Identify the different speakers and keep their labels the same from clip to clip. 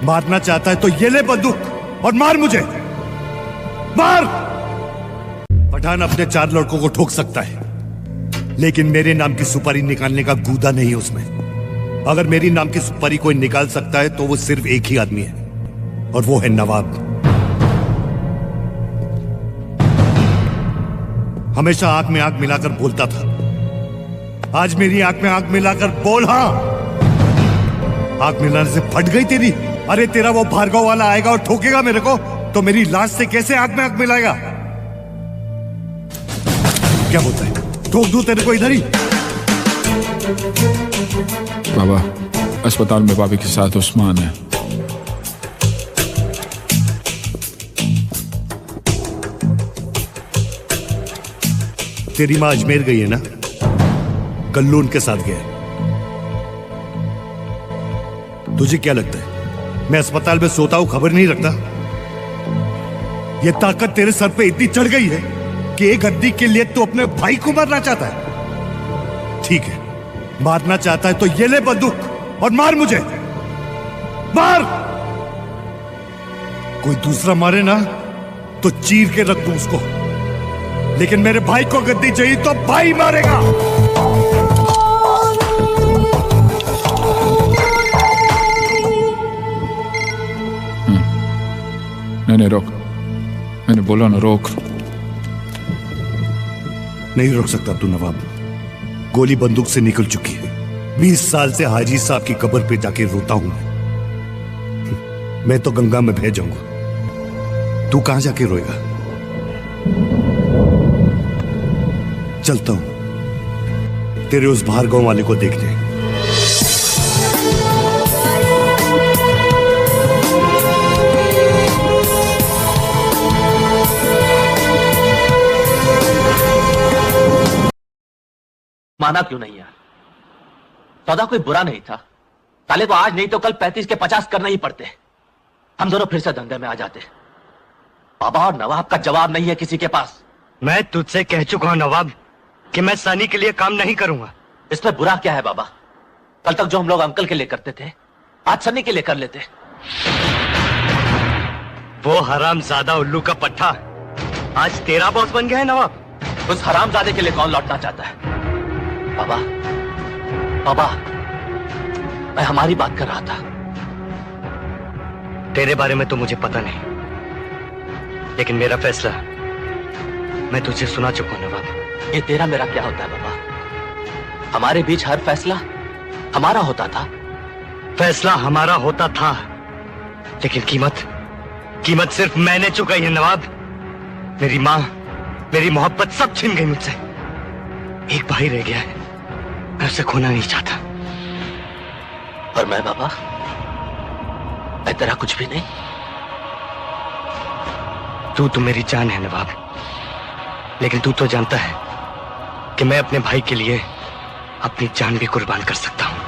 Speaker 1: मारना चाहता है तो ये ले बंदूक और मार मुझे, मार। पठान अपने 4 लड़कों को ठोक सकता है, लेकिन मेरे नाम की सुपारी निकालने का गूदा नहीं है उसमें। अगर मेरी नाम की सुपारी कोई निकाल सकता है तो वो सिर्फ एक ही आदमी है, और वो है नवाब। हमेशा आंख में आंख मिलाकर बोलता था, आज मेरी आंख में आंख मिलाकर बोल। हाँ, आंख मिलाने से फट गई तेरी। अरे तेरा वो भार्गव वाला आएगा और ठोकेगा मेरे को, तो मेरी लाश से कैसे आंख में आंख मिलाएगा? क्या बोलता है, ठोक दूं तेरे को इधर ही?
Speaker 2: बाबा, अस्पताल में भाभी के साथ उस्मान है।
Speaker 1: तेरी माँ अजमेर गई है ना, कल्लू उनके साथ गया। तुझे क्या लगता है मैं अस्पताल में सोता हूं, खबर नहीं रखता? ये ताकत तेरे सर पे इतनी चढ़ गई है कि एक गद्दी के लिए तू अपने भाई को मारना चाहता है। ठीक है, मारना चाहता है तो ये ले बंदूक और मार मुझे, मार। कोई दूसरा मारे ना तो चीर के रख दूं उसको, लेकिन मेरे भाई को गद्दी चाहिए तो भाई मारेगा।
Speaker 2: नहीं रोक, मैंने बोला ना रोक।
Speaker 1: नहीं रोक सकता तू नवाब, गोली बंदूक से निकल चुकी है। 20 साल से हाजी साहब की कब्र पे जाके रोता हूं मैं तो गंगा में बह जाऊंगा, तू कहां जाके रोएगा? चलता हूं तेरे उस भार्गव वाले को देखने।
Speaker 3: माना क्यों नहीं यार? सौदा कोई बुरा नहीं था। साले को आज नहीं तो कल 35 के 50 करना ही पड़ते। हम दोनों फिर से धंधे में आ जाते। बाबा और नवाब का जवाब नहीं है किसी के पास।
Speaker 4: मैं तुझसे कह चुका हूं नवाब कि मैं सनी के लिए काम नहीं करूंगा।
Speaker 3: इसमें बुरा क्या है बाबा? कल तक जो हम लोग अंकल के लिए करते थे, आज सनी के लिए कर लेते।
Speaker 4: वो हरामजादा उल्लू का पट्टा आज तेरा बॉस बन गया है नवाब।
Speaker 3: उस हरामजादे के लिए कौन लौटना चाहता है? बाबा, बाबा, मैं हमारी बात कर रहा था।
Speaker 4: तेरे बारे में तो मुझे पता नहीं, लेकिन मेरा फैसला मैं तुझे सुना चुका हूं नवाब।
Speaker 3: ये तेरा मेरा क्या होता है बाबा? हमारे बीच हर फैसला हमारा होता था।
Speaker 4: फैसला हमारा होता था, लेकिन कीमत सिर्फ मैंने चुकाई है नवाब। मेरी माँ, मेरी मोहब्बत सब छिन गई मुझसे। एक भाई रह गया है, मैं उसे खोना नहीं चाहता।
Speaker 3: और मैं बाबा, मैं तेरा कुछ भी नहीं।
Speaker 4: तू तो मेरी जान है नवाब, लेकिन तू तो जानता है कि मैं अपने भाई के लिए अपनी जान भी कुर्बान कर सकता हूं।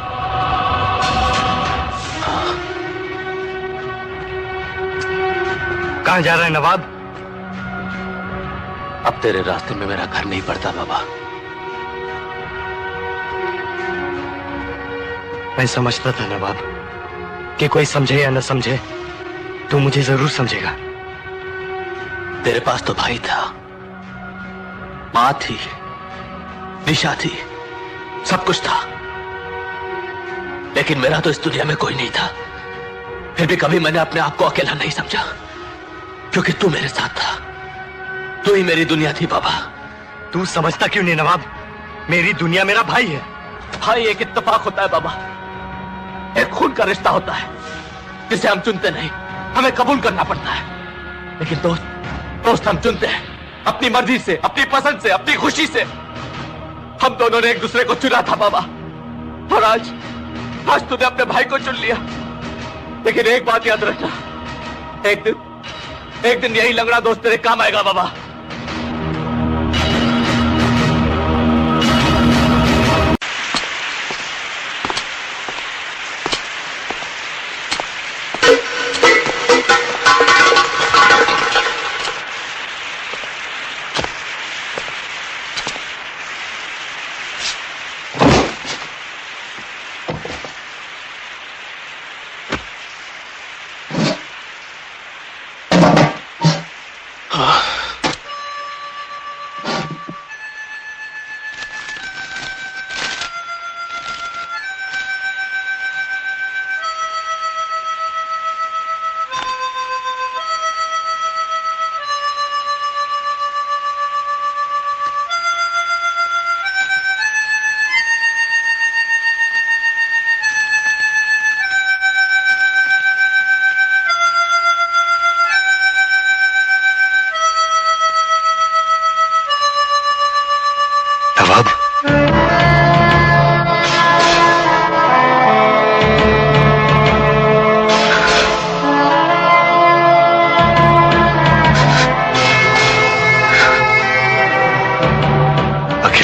Speaker 4: कहां जा रहा है नवाब?
Speaker 3: अब तेरे रास्ते में मेरा घर नहीं पड़ता बाबा।
Speaker 4: मैं समझता था नवाब कि कोई समझे या न समझे, तू मुझे जरूर समझेगा।
Speaker 3: तेरे पास तो भाई था, माँ थी, निशा थी, सब कुछ था, लेकिन मेरा तो इस दुनिया में कोई नहीं था। फिर भी कभी मैंने अपने आप को अकेला नहीं समझा, क्योंकि तू मेरे साथ था। तू ही मेरी दुनिया थी बाबा।
Speaker 4: तू समझता क्यों नहीं नवाब? मेरी दुनिया मेरा भाई है।
Speaker 3: भाई एक इत्तेफाक होता है बाबा, एक खून का रिश्ता होता है जिसे हम चुनते नहीं, हमें कबूल करना पड़ता है। लेकिन दोस्त हम चुनते हैं अपनी मर्जी से, अपनी पसंद से, अपनी खुशी से। हम दोनों ने एक दूसरे को चुना था बाबा, और आज तूने अपने भाई को चुन लिया। लेकिन एक बात याद रखना, एक दिन यही लंगड़ा दोस्त तेरे काम आएगा बाबा।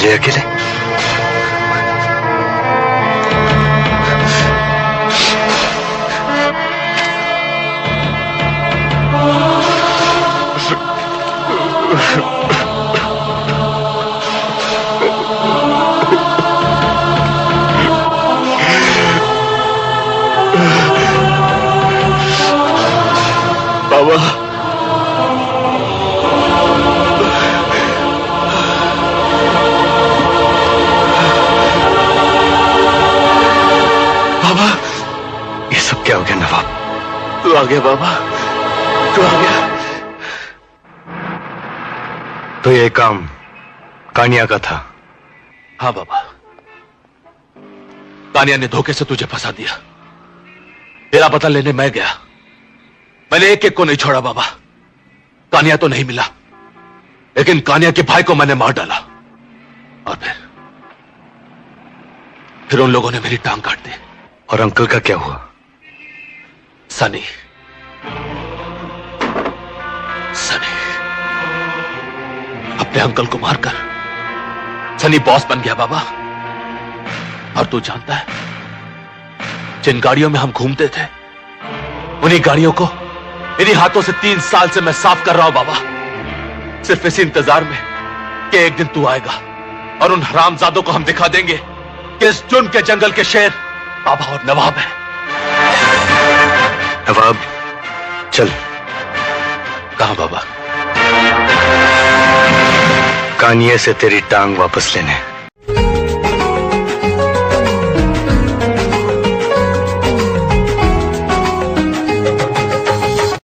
Speaker 4: अकेले अकेले।
Speaker 3: बाबा,
Speaker 4: बाबा, ये सब क्या हो गया नवाब?
Speaker 3: तू आ गया बाबा, तू आ गया।
Speaker 4: तो ये काम कानिया का था?
Speaker 3: हाँ बाबा, कानिया ने धोखे से तुझे फंसा दिया। तेरा पता लेने मैं गया, मैंने एक एक को नहीं छोड़ा बाबा। कानिया तो नहीं मिला, लेकिन कानिया के भाई को मैंने मार डाला। और फिर उन लोगों ने मेरी टांग काट दी।
Speaker 4: और अंकल का क्या हुआ?
Speaker 3: सनी सनी अपने अंकल को मारकर सनी बॉस बन गया बाबा। और तू जानता है, जिन गाड़ियों में हम घूमते थे, उन्हीं गाड़ियों को इन्हीं हाथों से 3 साल से मैं साफ कर रहा हूं बाबा। सिर्फ इसी इंतजार में कि एक दिन तू आएगा और उन हरामजादों को हम दिखा देंगे कि इस जुर्म के जंगल के शेर बाबा और नवाब है।
Speaker 4: नवाब, चल।
Speaker 3: कहां बाबा?
Speaker 4: कानिया से तेरी टांग वापस लेने।